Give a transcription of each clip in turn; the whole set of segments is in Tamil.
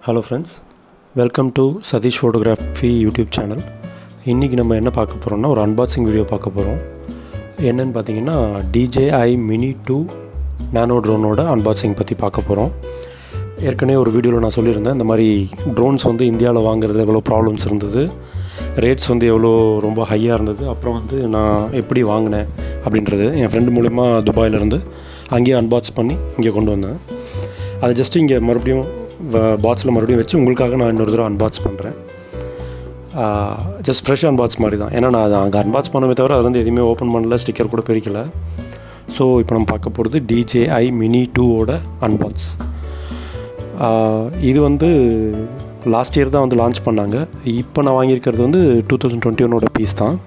Hello friends, welcome to Sathish Photography YouTube channel. இன்றைக்கி நம்ம என்ன பார்க்க போகிறோம்னா ஒரு அன்பாக்சிங் வீடியோ பார்க்க போகிறோம். என்னென்னு பார்த்தீங்கன்னா DJI Mini 2 நானோ ட்ரோனோட அன்பாக்சிங் பற்றி பார்க்க போகிறோம். ஏற்கனவே ஒரு வீடியோவில் நான் சொல்லியிருந்தேன், இந்த மாதிரி ட்ரோன்ஸ் வந்து இந்தியாவில் வாங்குறது எவ்வளோ ப்ராப்ளம்ஸ் இருந்தது, ரேட்ஸ் வந்து எவ்வளோ ரொம்ப ஹையாக இருந்தது, அப்புறம் வந்து நான் எப்படி வாங்கினேன் அப்படின்றது என் ஃப்ரெண்டு மூலிமா துபாயிலேருந்து அங்கேயே அன்பாக்ஸ் பண்ணி இங்கே கொண்டு வந்தேன். அதை ஜஸ்ட்டு இங்கே மறுபடியும் பாக்ஸில் மறுபடியும் வச்சு உங்களுக்காக நான் இன்னொரு தடவை அன்பாக்ஸ் பண்ணுறேன். ஜஸ்ட் ஃப்ரெஷ் அன்பாக்ஸ் மாதிரி தான், ஏன்னா நான் அதை அங்கே அன்பாக்ஸ் பண்ணவே தவிர அது வந்து எதுவுமே ஓப்பன் பண்ணல, ஸ்டிக்கர் கூட பிரிக்கலை. ஸோ இப்போ நம்ம பார்க்க போகிறது DJI Mini 2ஓட அன்பாக்ஸ். இது வந்து லாஸ்ட் இயர் தான் வந்து லான்ச் பண்ணாங்க. இப்போ நான் வாங்கியிருக்கிறது வந்து 2021ஓட பீஸ் தான்.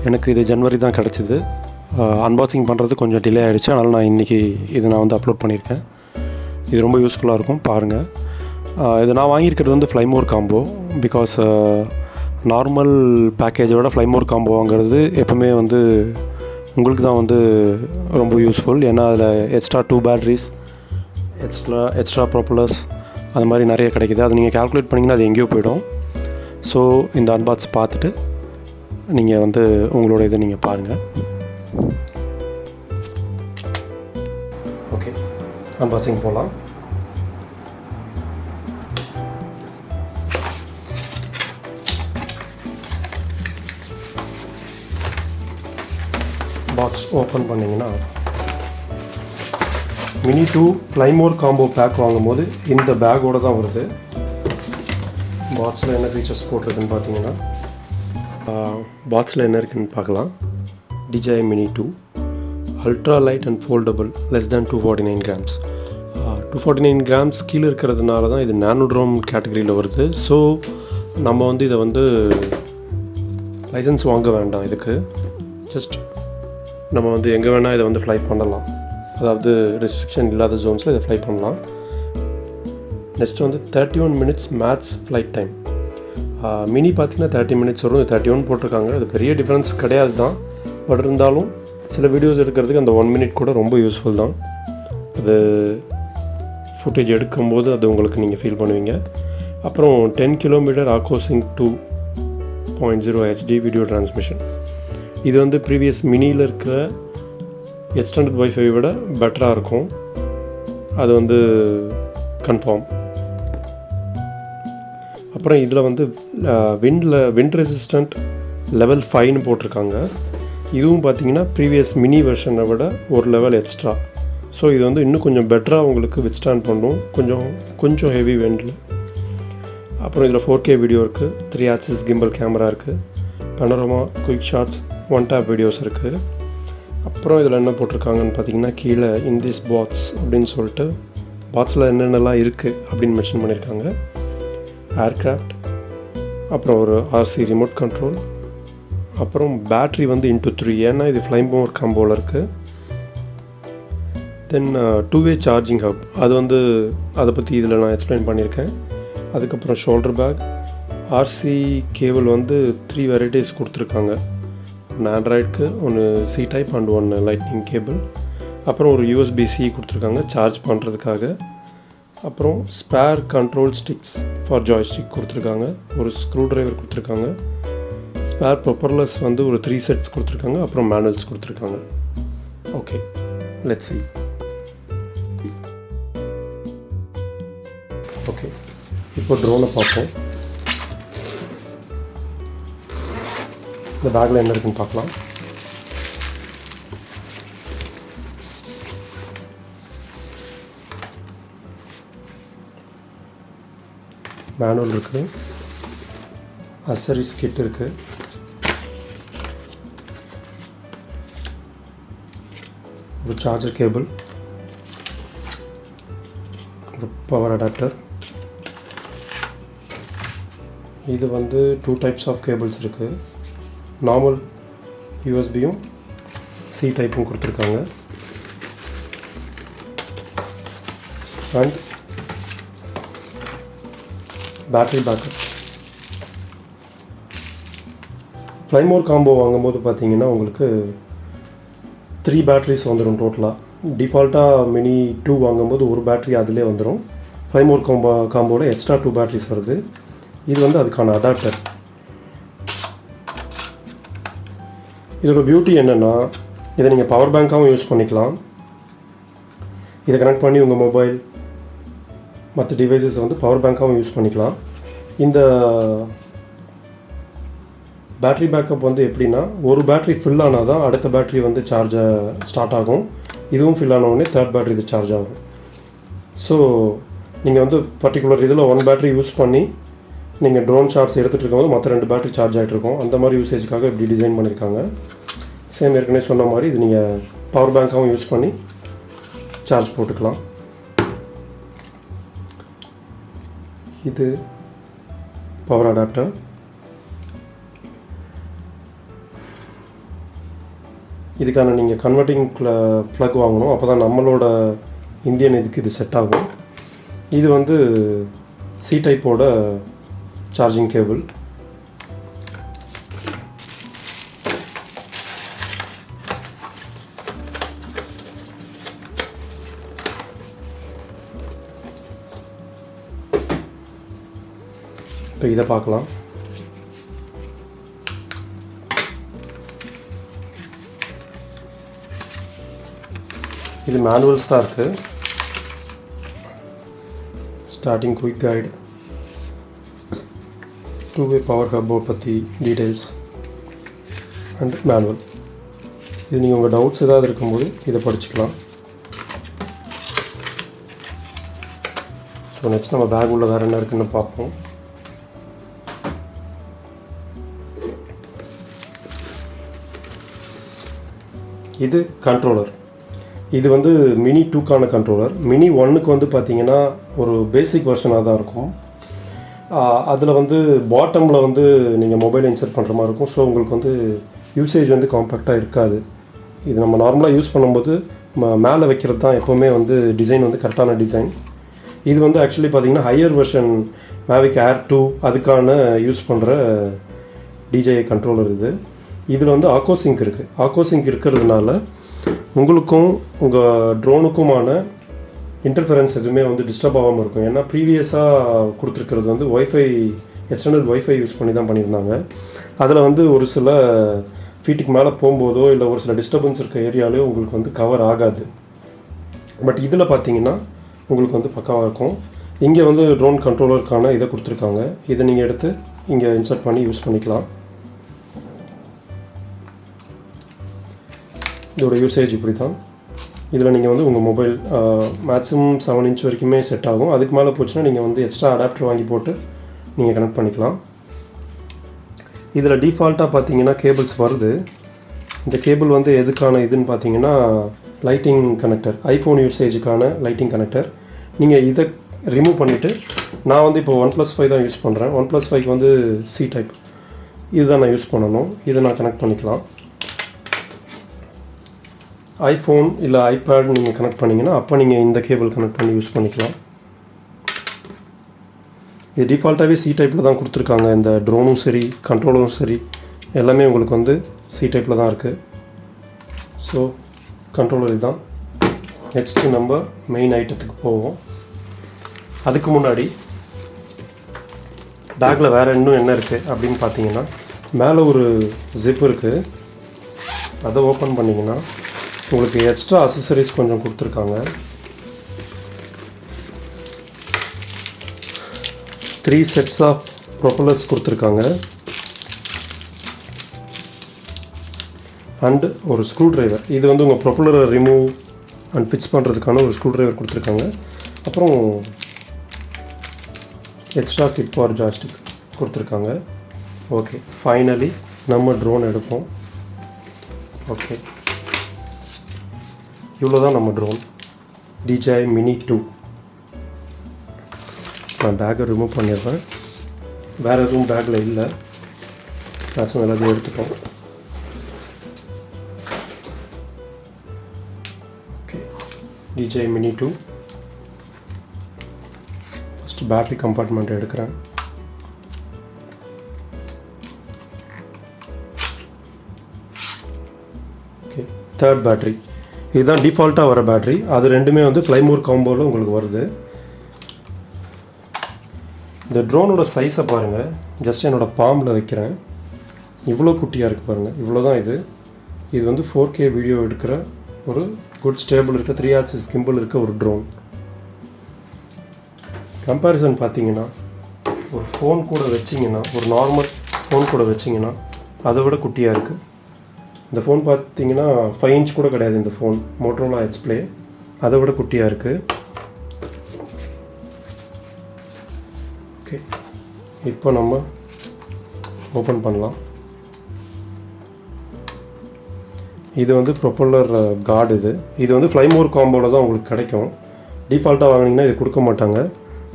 எனக்கு இது ஜனவரி தான் கிடச்சிது. அன்பாக்சிங் பண்ணுறது கொஞ்சம் டிலே ஆகிடுச்சு, அதனால் நான் இன்றைக்கி இது நான் வந்து அப்லோட் பண்ணியிருக்கேன். இது ரொம்ப யூஸ்ஃபுல்லாக இருக்கும், பாருங்கள். இது நான் வாங்கியிருக்கிறது வந்து ஃப்ளைமோர் காம்போ. பிகாஸ் நார்மல் பேக்கேஜோட ஃப்ளைமோர் காம்போ வாங்குறது எப்போவுமே வந்து உங்களுக்கு தான் வந்து ரொம்ப யூஸ்ஃபுல். ஏன்னா அதில் எக்ஸ்ட்ரா 2 பேட்ரிஸ், எக்ஸ்ட்ரா ப்ராப்பலர்ஸ் அது மாதிரி நிறைய கிடைக்கிது. அதை நீங்கள் கால்குலேட் பண்ணிங்கன்னா அது எங்கேயோ போய்டும். ஸோ இந்த அன்பாக்ஸ் பார்த்துட்டு நீங்கள் வந்து உங்களோட இதை நீங்கள் பாருங்கள். ஓகே, அன்பாக்சிங் போகலாம். பாக்ஸ் ஓப்பன் பண்ணிங்கன்னா மினி 2 ஃப்ளைமோர் காம்போ பேக் வாங்கும்போது இந்த பேக்கோடு தான் வருது. பாக்ஸில் என்ன ஃபீச்சர்ஸ் போட்டிருக்குன்னு பார்த்தீங்கன்னா, பாக்ஸில் என்ன இருக்குதுன்னு பார்க்கலாம். DJI Mini 2 ultra light and foldable, less than 249 grams. 249 grams கீழே இருக்கிறதுனால தான் இது நானோ ட்ரோன் கேட்டகரியில் வருது. ஸோ நம்ம வந்து இதை வந்து லைசன்ஸ் வாங்க வேண்டாம். இதுக்கு ஜஸ்ட் நம்ம வந்து எங்கே வேணால் இதை வந்து ஃப்ளை பண்ணலாம். அதாவது ரெஸ்ட்ரிக்ஷன் இல்லாத ஜோன்ஸில் இதை ஃப்ளை பண்ணலாம். நெக்ஸ்ட் வந்து 31 minutes max flight time. Mini பார்த்திங்கன்னா 30 minutes வரும், 31 போட்டிருக்காங்க. அது பெரிய டிஃப்ரென்ஸ் கிடையாது தான், பட் இருந்தாலும் சில வீடியோஸ் எடுக்கிறதுக்கு அந்த 1 minute கூட ரொம்ப யூஸ்ஃபுல் தான். அது ஃபுட்டேஜ் எடுக்கும்போது அது உங்களுக்கு நீங்கள் ஃபீல் பண்ணுவீங்க. அப்புறம் 10 km ஆக்கோசிங் 2.0 HD வீடியோ டிரான்ஸ்மிஷன். இது வந்து ப்ரீவியஸ் மினியில் இருக்கிற எக்ஸ்டெண்டட் வைஃபை விட பெட்டராக இருக்கும், அது வந்து கன்ஃபார்ம். அப்புறம் இதில் வந்து விண்ட் ரெசிஸ்டண்ட் லெவல் 5ன்னு போட்டிருக்காங்க. இதுவும் பார்த்திங்கன்னா ப்ரீவியஸ் மினி வெர்ஷனை விட ஒரு லெவல் எக்ஸ்ட்ரா. ஸோ இது வந்து இன்னும் கொஞ்சம் பெட்டராக உங்களுக்கு வித்ஸ்டாண்ட் பண்ணும் கொஞ்சம் ஹெவி விண்டில். அப்புறம் இதில் 4K வீடியோ இருக்குது, 3 axis கிம்பல் கேமரா இருக்குது, panorama, quick shots, 1 tap videos இருக்குது. அப்புறம் இதில் என்ன போட்டிருக்காங்கன்னு பார்த்தீங்கன்னா, கீழே இன் திஸ் பாக்ஸ் அப்படின்னு சொல்லிட்டு பாக்ஸில் என்னென்னலாம் இருக்குது அப்படின்னு மென்ஷன் பண்ணியிருக்காங்க. ஏர்க்ராஃப்ட், அப்புறம் ஒரு RC ரிமோட் கண்ட்ரோல், அப்புறம் பேட்ரி வந்து into 3, ஏன்னா இது ஃப்ளைமோர் காம்போவில் இருக்குது. தென் 2-way சார்ஜிங் ஹப், அது வந்து அதை பற்றி இதில் நான் எக்ஸ்பிளைன் பண்ணியிருக்கேன். அதுக்கப்புறம் ஷோல்டர் பேக், RC கேபிள் வந்து 3 வெரைட்டிஸ் கொடுத்துருக்காங்க. ஒன்று ஆண்ட்ராய்டுக்கு, ஒன்று C டைப் அண்ட் ஒன்று லைட்னிங் கேபிள். அப்புறம் ஒரு USB-C கொடுத்துருக்காங்க சார்ஜ் பண்ணுறதுக்காக. அப்புறம் spare control sticks for joystick கொடுத்துருக்காங்க. ஒரு ஸ்க்ரூ ட்ரைவர் கொடுத்துருக்காங்க. ஸ்பேர் ப்ரொப்பல்லர்ஸ் வந்து ஒரு 3 sets கொடுத்துருக்காங்க. அப்புறம் மேனுவல்ஸ் கொடுத்துருக்காங்க. Okay, let's see. ஓகே, இப்போ ட்ரோனை பார்ப்போம். இந்த பேக்கில் என்ன இருக்குன்னு பார்க்கலாம். மேனுவல் இருக்குது, அசரிஸ் கிட் இருக்குது, ஒரு சார்ஜர் கேபிள், ஒரு பவர் அடாப்டர். இது வந்து 2 types ஆஃப் கேபிள்ஸ் இருக்குது. நார்மல் யூஎஸ்பியும் C டைப்பும் கொடுத்துருக்காங்க. And battery backup. Fly More combo வாங்கும்போது பார்த்தீங்கன்னா உங்களுக்கு 3 பேட்ரிஸ் வந்துடும் டோட்டலாக. டிஃபால்ட்டாக மினி 2 வாங்கும்போது ஒரு பேட்ரி அதிலே வந்துடும். ஃப்ளைமோர் காம்போவில் எக்ஸ்ட்ரா 2 பேட்டரிஸ் வருது. இது வந்து அதுக்கான அடாப்டர். இதோட பியூட்டி என்னென்னா, இதை நீங்கள் பவர் பேங்க்காகவும் யூஸ் பண்ணிக்கலாம். இதை கனெக்ட் பண்ணி உங்கள் மொபைல் மற்ற டிவைசஸ் வந்து பவர் பேங்க்காகவும் யூஸ் பண்ணிக்கலாம். இந்த பேட்ரி பேக்கப் வந்து எப்படின்னா, ஒரு பேட்ரி ஃபில் ஆனால் தான் அடுத்த பேட்ரி வந்து சார்ஜை ஸ்டார்ட் ஆகும். இதுவும் ஃபில் ஆன உடனே தேர்ட் பேட்ரி இது சார்ஜ் ஆகும். ஸோ நீங்கள் வந்து பர்டிகுலர் இதில் 1 பேட்ரி யூஸ் பண்ணி நீங்கள் ட்ரோன் ஷாட்ஸ் எடுத்துகிட்டு இருக்கும்போது மற்ற 2 பேட்ரி சார்ஜ் ஆகிட்டு இருக்கும். அந்த மாதிரி யூசேஜுக்காக இப்படி டிசைன் பண்ணியிருக்காங்க. சேம் ஏற்கனவே சொன்ன மாதிரி இது நீங்கள் பவர் பேங்க்காகவும் யூஸ் பண்ணி சார்ஜ் போட்டுக்கலாம். இது பவர் அடாப்டர். இதுக்கான நீங்கள் கன்வெர்ட்டிங் ப்ளக் வாங்கணும். அப்போ தான் நம்மளோட இந்தியன் இதுக்கு இது செட் ஆகும். இது வந்து சி டைப்போட சார்ஜிங் கேபிள். இப்போ இதை பார்க்கலாம். இது மேனுவல்ஸ் தான் இருக்குது. Starting quick guide, 2-way power ஹப்பை பற்றி டீட்டெயில்ஸ் அண்ட் மேனுவல். இது நீங்கள் உங்கள் டவுட்ஸ் ஏதாவது இருக்கும்போது இதை படிச்சுக்கலாம். ஸோ நெக்ஸ்ட் நம்ம பேக் உள்ள வேறு என்ன இருக்குன்னு பார்ப்போம். இது கண்ட்ரோலர். இது வந்து மினி 2க்கான கண்ட்ரோலர். மினி 1க்கு வந்து பார்த்திங்கன்னா ஒரு பேசிக் வெர்ஷனாக தான் இருக்கும். அதில் வந்து பாட்டமில் வந்து நீங்கள் மொபைலை இன்சர்ட் பண்ணுற மாதிரி இருக்கும். ஸோ உங்களுக்கு வந்து யூசேஜ் வந்து காம்பேக்டாக இருக்காது. இது நம்ம நார்மலாக யூஸ் பண்ணும்போது மேலே வைக்கிறது தான் எப்போவுமே வந்து டிசைன் வந்து கரெக்டான டிசைன். இது வந்து ஆக்சுவலி பார்த்திங்கன்னா ஹையர் வெர்ஷன் மேவிக் ஏர் 2 அதுக்கான யூஸ் பண்ணுற DJI கண்ட்ரோலர் இது. இதில் வந்து ஆக்கோசிங்க் இருக்குது. ஆக்கோசிங்க் இருக்கிறதுனால உங்களுக்கும் உங்கள் ட்ரோனுக்குமான இன்டர்ஃபரன்ஸ் எதுவுமே வந்து டிஸ்டர்ப் ஆகாமல் இருக்கும். ஏன்னா ப்ரீவியஸாக கொடுத்துருக்கிறது வந்து எக்ஸ்டர்னல் ஒய்ஃபை யூஸ் பண்ணி தான் பண்ணியிருந்தாங்க. அதில் வந்து ஒரு சில ஃபீட்டுக்கு மேலே போகும்போதோ இல்லை ஒரு சில டிஸ்டர்பன்ஸ் இருக்க ஏரியாலேயோ உங்களுக்கு வந்து கவர் ஆகாது. பட் இதில் பார்த்தீங்கன்னா உங்களுக்கு வந்து பக்காவாக இருக்கும். இங்கே வந்து ட்ரோன் கண்ட்ரோலருக்கான இதை கொடுத்துருக்காங்க. இதை நீங்கள் எடுத்து இங்கே இன்சர்ட் பண்ணி யூஸ் பண்ணிக்கலாம். இதோட யூசேஜ் இப்படி தான். இதில் நீங்கள் வந்து உங்கள் மொபைல் மேக்ஸிமம் 7 இன்ச் வரைக்குமே செட் ஆகும். அதுக்கு மேலே போச்சுன்னா நீங்கள் வந்து எக்ஸ்ட்ரா அடாப்டர் வாங்கி போட்டு நீங்கள் கனெக்ட் பண்ணிக்கலாம். இதில் டிஃபால்ட்டாக பார்த்தீங்கன்னா கேபிள்ஸ் வருது. இந்த கேபிள் வந்து எதுக்கான இதுன்னு பார்த்தீங்கன்னா லைட்டிங் கனெக்டர், ஐஃபோன் யூசேஜுக்கான லைட்டிங் கனெக்டர். நீங்கள் இதை ரிமூவ் பண்ணிவிட்டு, நான் வந்து இப்போ 1+5 தான் யூஸ் பண்ணுறேன். 1+5க்கு வந்து சி டைப் இதுதான் நான் யூஸ் பண்ணணும். இதை நான் கனெக்ட் பண்ணிக்கலாம். ஐஃபோன் இல்லை ஐபேட் நீங்கள் கனெக்ட் பண்ணிங்கன்னா அப்போ நீங்கள் இந்த கேபிள் கனெக்ட் பண்ணி யூஸ் பண்ணிக்கலாம். இது டிஃபால்ட்டாகவே சி டைப்பில் தான் கொடுத்துருக்காங்க. இந்த ட்ரோனும் சரி கண்ட்ரோலரும் சரி எல்லாமே உங்களுக்கு வந்து சி டைப்பில் தான் இருக்குது. ஸோ கண்ட்ரோலர் இதுதான். நெக்ஸ்ட்டு நம்ம மெயின் ஐட்டத்துக்கு போவோம். அதுக்கு முன்னாடி பேக்கில் வேறு இன்னும் என்ன இருக்குது அப்படின்னு பார்த்தீங்கன்னா, மேலே ஒரு ஜிப் இருக்குது. அதை ஓப்பன் பண்ணிங்கன்னா உங்களுக்கு எக்ஸ்ட்ரா அக்சசரிஸ் கொஞ்சம் கொடுத்துருக்காங்க. 3 செட்ஸ் ஆஃப் ப்ரொப்பல்லர்ஸ் கொடுத்துருக்காங்க. அண்டு ஒரு ஸ்க்ரூ ட்ரைவர். இது வந்து உங்கள் ப்ரொப்பல்லரை ரிமூவ் அண்ட் ஃபிக்ஸ் பண்ணுறதுக்கான ஒரு ஸ்க்ரூ ட்ரைவர் கொடுத்துருக்காங்க. அப்புறம் எக்ஸ்ட்ரா கிட் ஃபார் ஜாய்ஸ்டிக் கொடுத்துருக்காங்க. ஓகே, ஃபைனலி நம்ம ட்ரோன் எடுப்போம். ஓகே, இவ்வளோ தான் நம்ம ட்ரோன் DJI Mini 2. நான் பேக்கை ரிமூவ் பண்ணிடுறேன். வேறு எதுவும் பேக்கில் இல்லை. மேக்ஸிமம் எல்லாத்தையும் எடுத்துப்போம். Okay, DJI Mini 2. First battery compartment எடுக்கிறேன். Okay, third battery. இதுதான் டிஃபால்ட்டாக வர பேட்ரி. அது ரெண்டுமே வந்து ஃப்ளைமோர் காம்போவில் உங்களுக்கு வருது. இந்த ட்ரோனோட சைஸை பாருங்கள். ஜஸ்ட் என்னோடய பாம்பில் வைக்கிறேன். இவ்வளோ குட்டியாக இருக்குது பாருங்கள். இவ்வளோ தான் இது வந்து 4K வீடியோ எடுக்கிற ஒரு குட் ஸ்டேபிள் இருக்க 3 axis கிம்பிள் இருக்க ஒரு ட்ரோன். கம்பேரிசன் பார்த்தீங்கன்னா ஒரு ஃபோன் கூட வச்சிங்கன்னா, ஒரு நார்மல் ஃபோன் கூட வச்சிங்கன்னா அதை விட குட்டியாக இருக்குது. இந்த ஃபோன் பார்த்தீங்கன்னா 5 inch கூட கிடையாது. இந்த ஃபோன் மோட்டோரோலா எக்ஸ்ப்ளே அதை விட குட்டியாக இருக்குது. ஓகே, இப்போ நம்ம ஓப்பன் பண்ணலாம். இது வந்து ப்ரொப்பல்லர் கார்டு. இது வந்து ஃப்ளைமோர் காம்போவில் தான் உங்களுக்கு கிடைக்கும். டிஃபால்ட்டாக வாங்கினீங்கன்னா இது கொடுக்க மாட்டாங்க.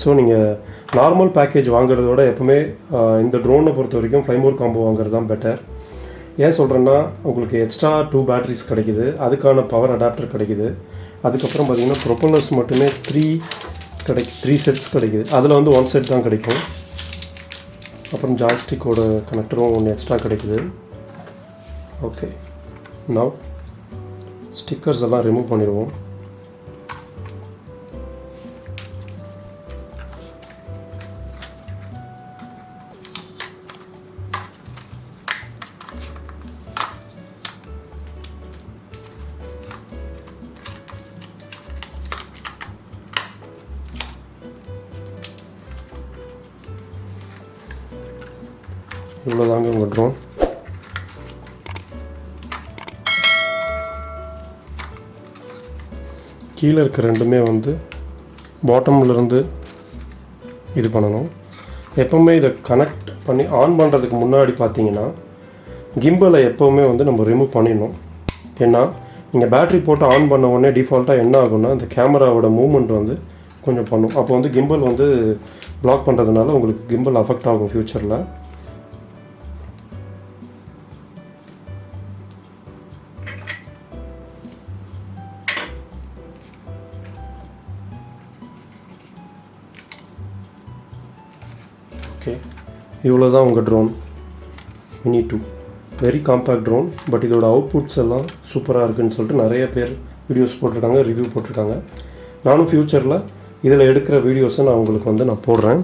ஸோ நீங்கள் நார்மல் பேக்கேஜ் வாங்குறத விட எப்போவுமே இந்த ட்ரோனை பொறுத்த வரைக்கும் ஃப்ளைமோர் காம்போ வாங்குறது தான் பெட்டர். ஏன் சொல்கிறேன்னா, உங்களுக்கு எக்ஸ்ட்ரா 2 பேட்டரிஸ் கிடைக்குது, அதுக்கான பவர் அடாப்டர் கிடைக்குது. அதுக்கப்புறம் பார்த்திங்கன்னா ப்ரொப்பல்லர்ஸ் மட்டுமே 3 செட்ஸ் கிடைக்குது. அதில் வந்து 1 செட் தான் கிடைக்கும். அப்புறம் ஜாய்ஸ்டிக்கோட கனெக்டரும் ஒன்று எக்ஸ்ட்ரா கிடைக்குது. ஓகே, நவ் ஸ்டிக்கர்ஸ் எல்லாம் ரிமூவ் பண்ணிடுவோம். இவ்வளோதாங்க உங்கள் ட்ரோன். கீழே இருக்க ரெண்டுமே வந்து பாட்டம்லேருந்து இது பண்ணணும். எப்போவுமே இதை கனெக்ட் பண்ணி ஆன் பண்ணுறதுக்கு முன்னாடி பார்த்தீங்கன்னா கிம்பலை எப்போவுமே வந்து நம்ம ரிமூவ் பண்ணிடணும். ஏன்னா நீங்கள் பேட்ரி போட்டு ஆன் பண்ண உடனே டிஃபால்ட்டாக என்ன ஆகும்னா, இந்த கேமராவோட மூவ்மெண்ட் வந்து கொஞ்சம் பண்ணும். அப்போ வந்து கிம்பல் வந்து பிளாக் பண்ணுறதுனால உங்களுக்கு கிம்பல் அஃபெக்ட் ஆகும் ஃப்யூச்சரில். ஓகே, இவ்வளோ தான் உங்கள் drone mini 2. Very compact drone. But இதோட அவுட்புட்ஸ் எல்லாம் சூப்பராக இருக்குதுன்னு சொல்லிட்டு நிறைய பேர் வீடியோஸ் போட்டிருக்காங்க, ரிவ்யூ போட்டிருக்காங்க. நானும் ஃப்யூச்சரில் இதில் எடுக்கிற வீடியோஸை நான் உங்களுக்கு வந்து நான் போடுறேன்.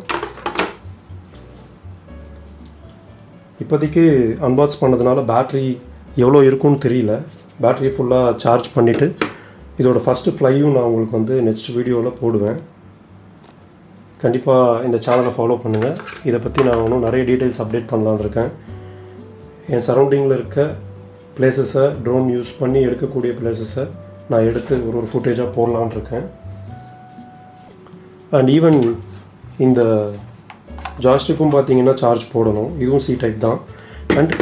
இப்போதைக்கு அன்பாக்ஸ் பண்ணதுனால பேட்ரி எவ்வளோ இருக்குன்னு தெரியல. பேட்ரி ஃபுல்லாக சார்ஜ் பண்ணிவிட்டு இதோட ஃபஸ்ட்டு ஃப்ளையும் நான் உங்களுக்கு வந்து நெக்ஸ்ட் வீடியோவில் போடுவேன். கண்டிப்பாக இந்த சேனலை ஃபாலோ பண்ணுங்கள். இதை பற்றி நான் இன்னும் நிறைய டீட்டெயில்ஸ் அப்டேட் பண்ணலான்னு இருக்கேன். என் சரௌண்டிங்கில் இருக்க பிளேசஸை, ட்ரோன் யூஸ் பண்ணி எடுக்கக்கூடிய பிளேசஸை நான் எடுத்து ஒரு ஃபுட்டேஜாக போடலான்னு இருக்கேன். அண்ட் ஈவன் இந்த ஜாய்ஸ்டிக்கும் பார்த்தீங்கன்னா சார்ஜ் போடணும். இதுவும் C டைப் தான். அண்ட்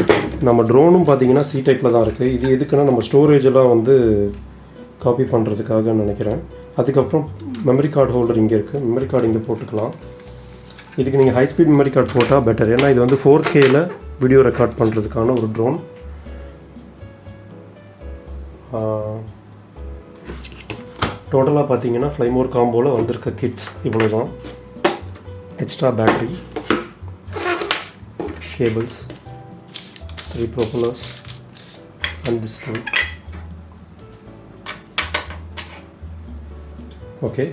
நம்ம ட்ரோனும் பார்த்தீங்கன்னா C டைப்பில் தான் இருக்குது. இது எதுக்குன்னா நம்ம ஸ்டோரேஜெல்லாம் வந்து காப்பி பண்ணுறதுக்காக நினைக்கிறேன். அதுக்கப்புறம் மெமரி கார்டு ஹோல்டர் இங்கே இருக்குது. மெமரி கார்டு இங்கே போட்டுக்கலாம். இதுக்கு நீங்கள் ஹை ஸ்பீட் மெமரி கார்டு போட்டால் பெட்டர். ஏன்னா இது வந்து 4Kயில் வீடியோ ரெக்கார்ட் பண்ணுறதுக்கான ஒரு ட்ரோன். டோட்டலாக பார்த்தீங்கன்னா ஃப்ளைமோர் காம்போவில் வந்திருக்க கிட்ஸ் இவ்வளோ தான். Extra battery, cables, 3 propellers and this thing. Okay,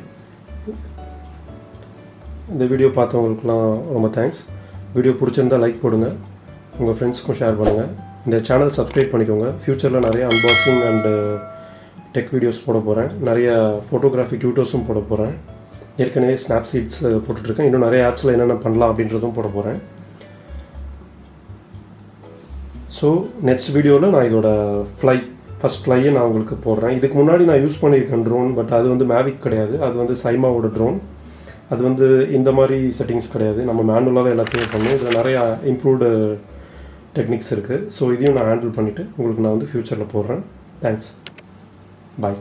இந்த வீடியோ பார்த்தவங்களுக்குலாம் ரொம்ப தேங்க்ஸ். வீடியோ பிடிச்சிருந்தால் லைக் போடுங்க, உங்கள் ஃப்ரெண்ட்ஸ்க்கும் ஷேர் பண்ணுங்கள். இந்த சேனல் சப்ஸ்கிரைப் பண்ணிக்கோங்க. ஃப்யூச்சரில் நிறைய அன்பாக்சிங் அண்டு டெக் வீடியோஸ் போட போகிறேன். நிறைய ஃபோட்டோகிராஃபி டியூட்டர்ஸும் போட போகிறேன். ஏற்கனவே ஸ்னாப்சீட்ஸ் போட்டுட்ருக்கேன். இன்னும் நிறைய ஆப்ஸில் என்னென்ன பண்ணலாம் அப்படின்றதும் போட போகிறேன். ஸோ நெக்ஸ்ட் வீடியோவில் நான் இதோட ஃபஸ்ட் ஃப்ளையை நான் உங்களுக்கு போடுறேன். இதுக்கு முன்னாடி நான் யூஸ் பண்ணியிருக்கேன் ட்ரோன். பட் அது வந்து மேவிக் கிடையாது, அது வந்து சைமாவோட ட்ரோன். அது வந்து இந்த மாதிரி செட்டிங்ஸ் கிடையாது, நம்ம மேனுவலாகவே எல்லாத்தையுமே பண்ணோம். இதில் நிறையா இம்ப்ரூவ்டு டெக்னிக்ஸ் இருக்குது. ஸோ இதையும் நான் ஹேண்டில் பண்ணிவிட்டு உங்களுக்கு நான் வந்து ஃப்யூச்சரில் போடுறேன். தேங்க்ஸ், பாய்.